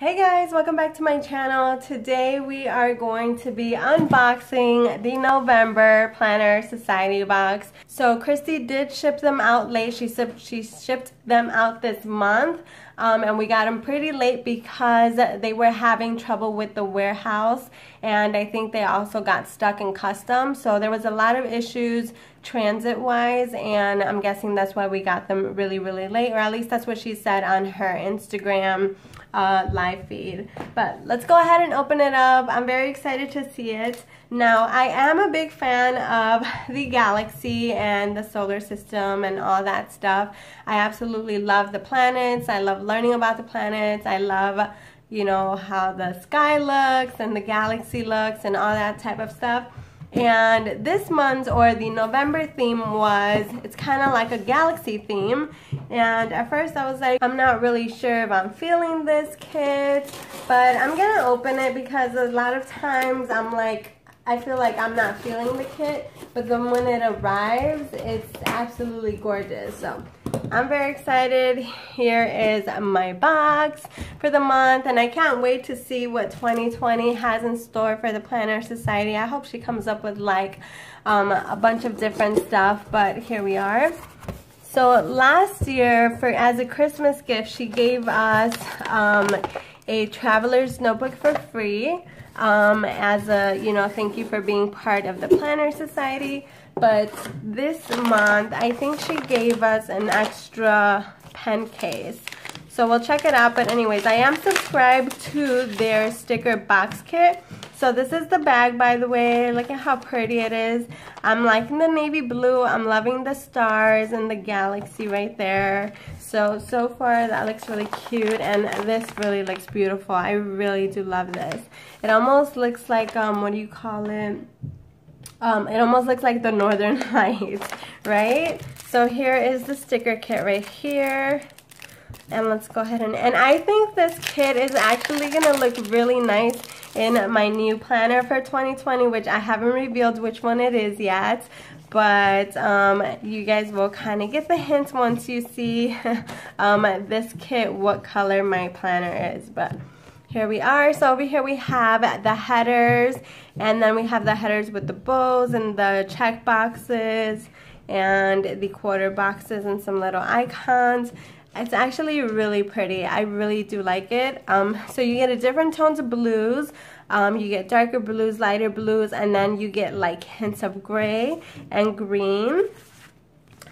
Hey guys, welcome back to my channel. Today we are going to be unboxing the November Planner Society box. So Christy did ship them out late. She shipped them out this month. And we got them pretty late because they were having trouble with the warehouse, and I think they also got stuck in customs. So there was a lot of issues transit wise, and I'm guessing that's why we got them really late, or at least that's what she said on her Instagram live feed. But let's go ahead and open it up. I'm very excited to see it. Now, I am a big fan of the galaxy and the solar system and all that stuff. I absolutely love the planets. I love learning about the planets. I love, you know, how the sky looks and the galaxy looks and all that type of stuff. And this month's, or the November theme, was, it's kind of like a galaxy theme. And at first I was like, I'm not really sure if I'm feeling this kit, but I'm gonna open it because a lot of times I'm like, I feel like I'm not feeling the kit, but then when it arrives, it's absolutely gorgeous. So I'm very excited. Here is my box for the month, and I can't wait to see what 2020 has in store for the Planner Society. I hope she comes up with like a bunch of different stuff, but here we are. So last year, as a Christmas gift, she gave us a traveler's notebook for free. As a, you know, thank you for being part of the Planner Society. But this month, I think she gave us an extra pen case. So we'll check it out. But anyways, I am subscribed to their sticker box kit. So this is the bag, by the way. Look at how pretty it is. I'm liking the navy blue. I'm loving the stars and the galaxy right there. So far that looks really cute, and this really looks beautiful. I really do love this. It almost looks like, what do you call it? It almost looks like the Northern Lights, right? So here is the sticker kit right here. And let's go ahead and I think this kit is actually gonna look really nice in my new planner for 2020, which I haven't revealed which one it is yet. But you guys will kind of get the hint once you see this kit, what color my planner is. But here we are. So over here we have the headers, and then we have the headers with the bows and the check boxes and the quarter boxes and some little icons. It's actually really pretty. I really do like it. So you get a different tones of blues. You get darker blues, lighter blues, and then you get like hints of gray and green.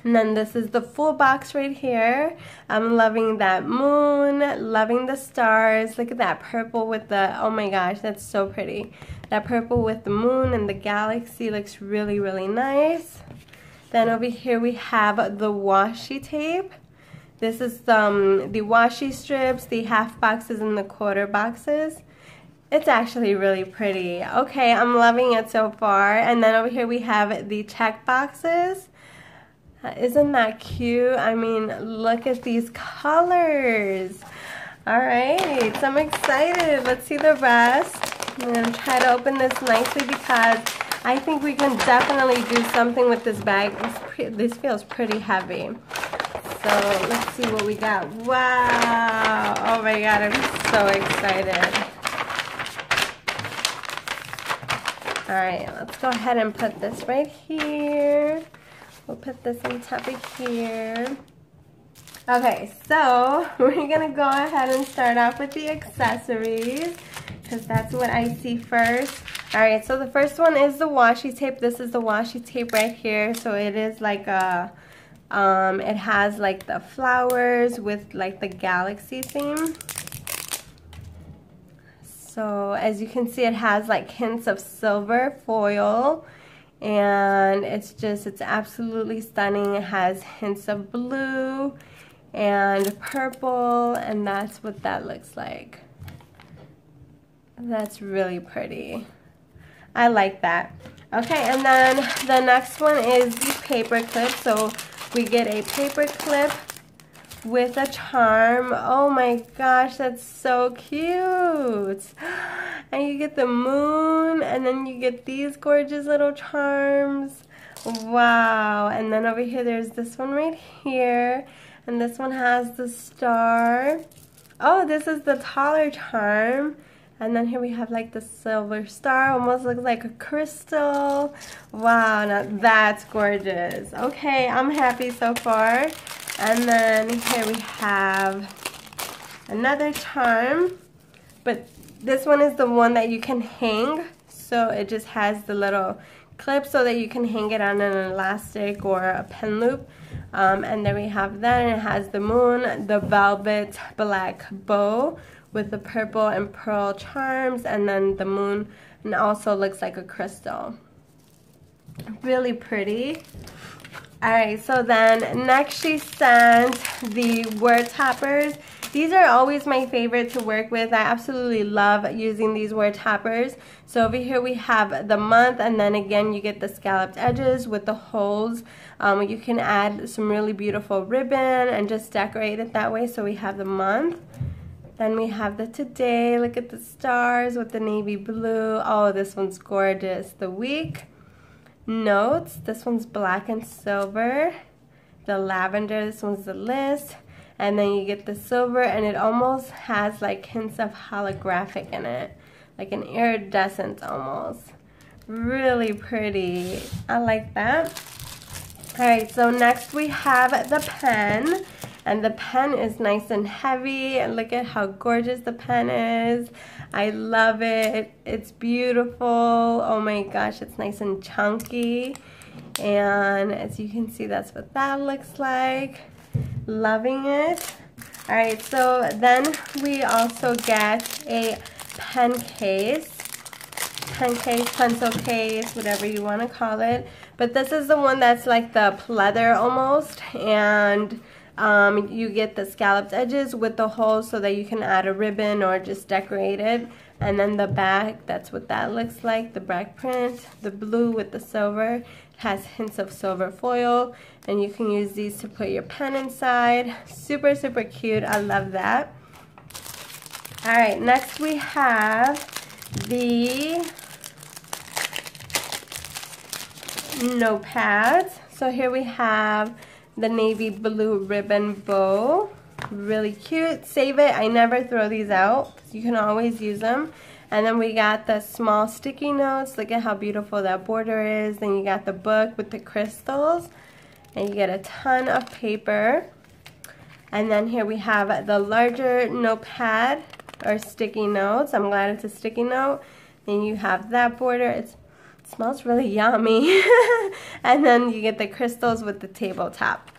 And then this is the full box right here. I'm loving that moon, loving the stars. Look at that purple with the, oh my gosh, that's so pretty. That purple with the moon and the galaxy looks really nice. Then over here we have the washi tape. This is the washi strips, the half boxes and the quarter boxes. It's actually really pretty. Okay, I'm loving it so far. And then over here we have the check boxes. Isn't that cute? I mean, look at these colors. Alright, so I'm excited. Let's see the rest. I'm going to try to open this nicely because I think we can definitely do something with this bag. This feels pretty heavy. So let's see what we got. Wow! Oh my god, I'm so excited. Alright, let's go ahead and put this right here. We'll put this on top of here. Okay, so we're going to go ahead and start off with the accessories, because that's what I see first. Alright, so the first one is the washi tape. This is the washi tape right here. So it is like a, it has like the flowers with like the galaxy theme. So as you can see, it has like hints of silver foil, and it's absolutely stunning. It has hints of blue and purple, and that's what that looks like. That's really pretty. I like that. Okay, and then the next one is the paper clip. So we get a paper clip with a charm. Oh my gosh, that's so cute. And you get the moon, and then you get these gorgeous little charms. Wow. And then over here there's this one right here, and this one has the star. Oh, this is the taller charm. And then here we have like the silver star, almost looks like a crystal. Wow, now that's gorgeous. Okay, I'm happy so far. And then here we have another charm, but this one is the one that you can hang. So it just has the little clip so that you can hang it on an elastic or a pen loop. And then we have that, and it has the moon, the velvet black bow with the purple and pearl charms, and then the moon, and also looks like a crystal. Really pretty. Alright, so then next she sent the word toppers. These are always my favorite to work with. I absolutely love using these word toppers. So over here we have the month, and then again you get the scalloped edges with the holes. You can add some really beautiful ribbon and just decorate it that way. So we have the month. Then we have the today. Look at the stars with the navy blue. Oh, this one's gorgeous. The week. Notes. This one's black and silver. The lavender. This one's the list. And then you get the silver, and it almost has like hints of holographic in it. Like an iridescent almost. Really pretty. I like that. Alright, so next we have the pen. And the pen is nice and heavy, and look at how gorgeous the pen is. I love it. It's beautiful. Oh my gosh, it's nice and chunky. And as you can see, that's what that looks like. Loving it. Alright, so then we also get a pen case. Pen case, pencil case, whatever you want to call it. But this is the one that's like the pleather almost, and you get the scalloped edges with the holes so that you can add a ribbon or just decorate it. And then the back, that's what that looks like, the back print, the blue with the silver. It has hints of silver foil, and you can use these to put your pen inside. Super, super cute. I love that. Alright, next we have the notepads. So here we have the navy blue ribbon bow. Really cute. Save it. I never throw these out because you can always use them. And then we got the small sticky notes. Look at how beautiful that border is. Then you got the book with the crystals, and you get a ton of paper. And then here we have the larger notepad or sticky notes. I'm glad it's a sticky note. Then you have that border. It smells really yummy. And then you get the crystals with the tabletop.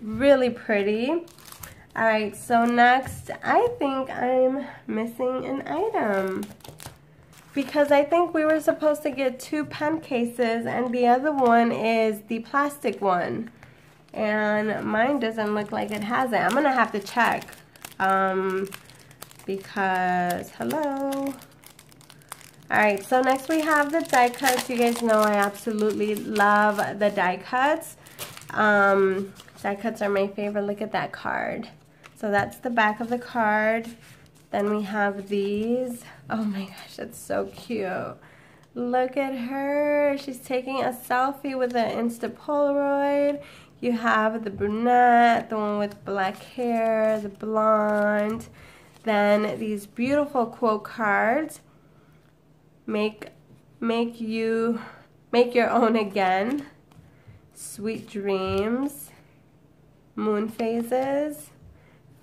Really pretty. Alright, so next I think I'm missing an item, because I think we were supposed to get 2 pen cases, and the other one is the plastic one, and mine doesn't look like it has it. I'm gonna have to check because hello. Alright, so next we have the die cuts. You guys know I absolutely love the die cuts. Die cuts are my favorite. Look at that card. So that's the back of the card. Then we have these. Oh my gosh, that's so cute. Look at her. She's taking a selfie with an Insta Polaroid. You have the brunette, the one with black hair, the blonde. Then these beautiful quote cards. Make your own again. Sweet dreams. Moon phases.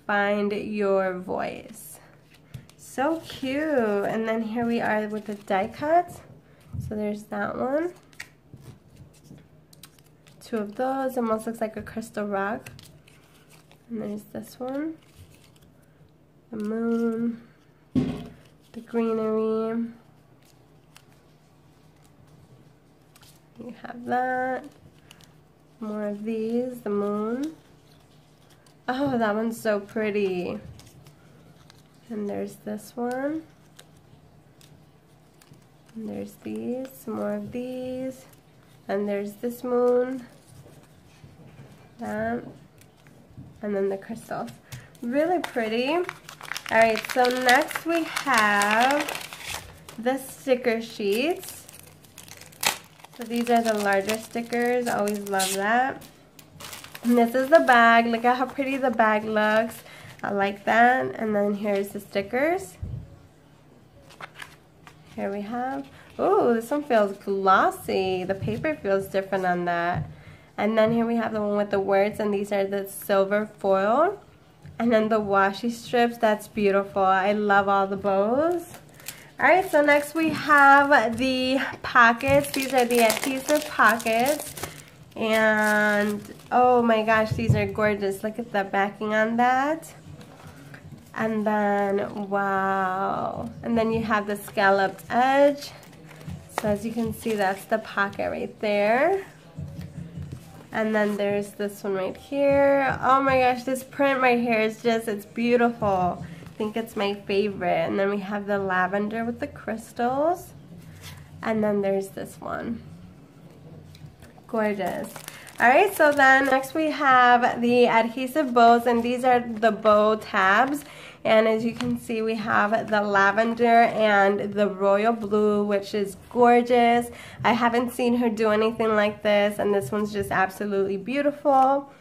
Find your voice. So cute. And then here we are with the die cuts. So there's that one. 2 of those. Almost looks like a crystal rock. And there's this one. The moon. The greenery. You have that. More of these. The moon. Oh, that one's so pretty. And there's this one. And there's these. Some more of these. And there's this moon. That. And then the crystals. Really pretty. Alright, so next we have the sticker sheets. So these are the larger stickers. I always love that. And this is the bag. Look at how pretty the bag looks. I like that. And then here's the stickers. Here we have, oh, this one feels glossy. The paper feels different on that. And then here we have the one with the words, and these are the silver foil. And then the washi strips, that's beautiful. I love all the bows. Alright, so next we have the pockets. These are the adhesive pockets. And oh my gosh, these are gorgeous. Look at the backing on that. And then, wow. And then you have the scalloped edge. So as you can see, that's the pocket right there. And then there's this one right here. Oh my gosh, this print right here is just, it's beautiful. I think it's my favorite. And then we have the lavender with the crystals. And then there's this one. Gorgeous. Alright, so then next we have the adhesive bows, and these are the bow tabs. And as you can see, we have the lavender and the royal blue, which is gorgeous. I haven't seen her do anything like this, and this one's just absolutely beautiful.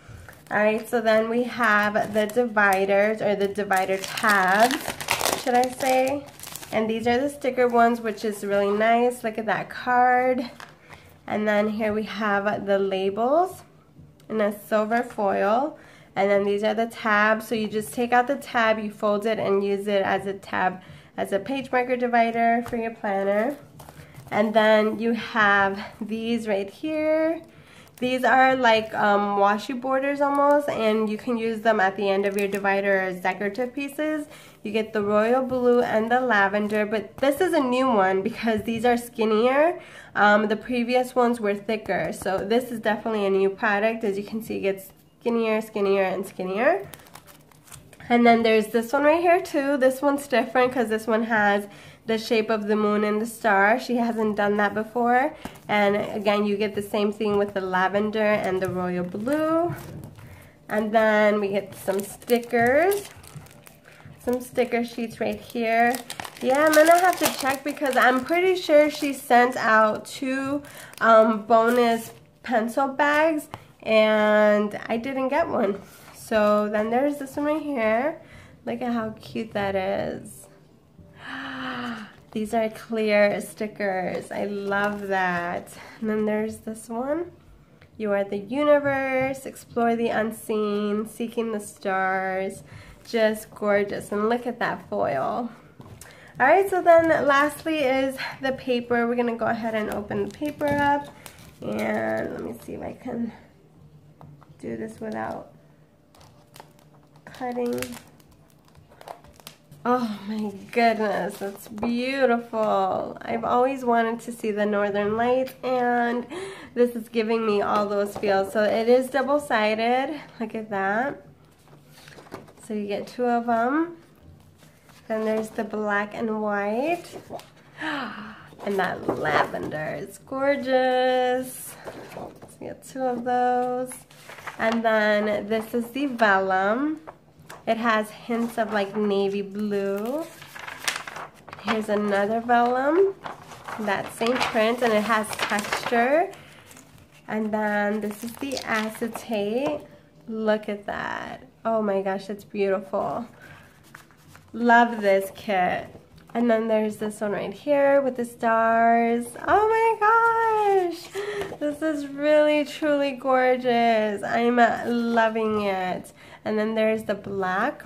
Alright, so then we have the dividers, or the divider tabs, should I say. And these are the sticker ones, which is really nice. Look at that card. And then here we have the labels in a silver foil. And then these are the tabs. So you just take out the tab, you fold it, and use it as a tab, as a page marker divider for your planner. And then you have these right here. These are like washi borders almost, and you can use them at the end of your divider as decorative pieces. You get the royal blue and the lavender, but this is a new one because these are skinnier. The previous ones were thicker, so this is definitely a new product. As you can see, it gets skinnier, skinnier, and skinnier. And then there's this one right here too. This one's different because this one has the shape of the moon and the star. She hasn't done that before. And again, you get the same thing with the lavender and the royal blue. And then we get some stickers. Some sticker sheets right here. Yeah, I'm gonna have to check because I'm pretty sure she sent out 2 bonus pencil bags and I didn't get one. So then there's this one right here. Look at how cute that is. These are clear stickers. I love that. And then there's this one. You are the universe, explore the unseen, seeking the stars. Just gorgeous. And look at that foil. Alright, so then lastly is the paper. We're going to go ahead and open the paper up. And let me see if I can do this without cutting. Oh my goodness, that's beautiful. I've always wanted to see the northern lights, and this is giving me all those feels. So it is double-sided. Look at that. So you get 2 of them. Then there's the black and white. And that lavender is gorgeous. So you get 2 of those. And then this is the vellum. It has hints of like navy blue. Here's another vellum. That same print, and it has texture. And then this is the acetate. Look at that. Oh my gosh, it's beautiful. Love this kit. And then there's this one right here with the stars. Oh my gosh. This is really, truly gorgeous. I'm loving it. And then there's the black.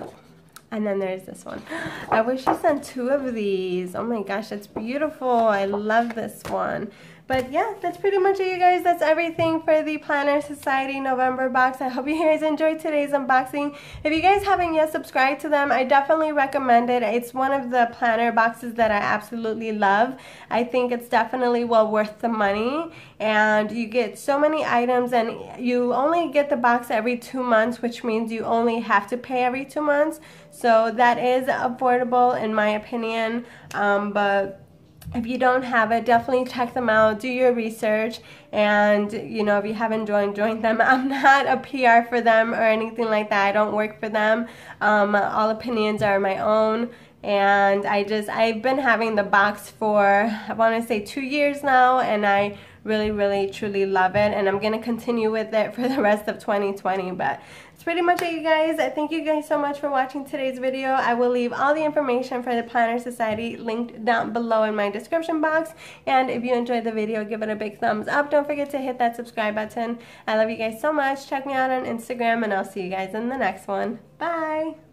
And then there's this one. I wish you sent 2 of these. Oh my gosh, it's beautiful. I love this one. But yeah, that's pretty much it, you guys. That's everything for the Planner Society November box. I hope you guys enjoyed today's unboxing. If you guys haven't yet subscribed to them, I definitely recommend it. It's one of the planner boxes that I absolutely love. I think it's definitely well worth the money. And you get so many items, and you only get the box every 2 months, which means you only have to pay every 2 months. So that is affordable in my opinion. But if you don't have it, definitely check them out, do your research, and you know, if you haven't join them. I'm not a PR for them or anything like that. I don't work for them. All opinions are my own, and I've been having the box for, I want to say 2 years now, and I really, really, truly love it, and I'm going to continue with it for the rest of 2020, but it's pretty much it, you guys. Thank you guys so much for watching today's video. I will leave all the information for the Planner Society linked down below in my description box. And if you enjoyed the video, give it a big thumbs up. Don't forget to hit that subscribe button. I love you guys so much. Check me out on Instagram, and I'll see you guys in the next one. Bye!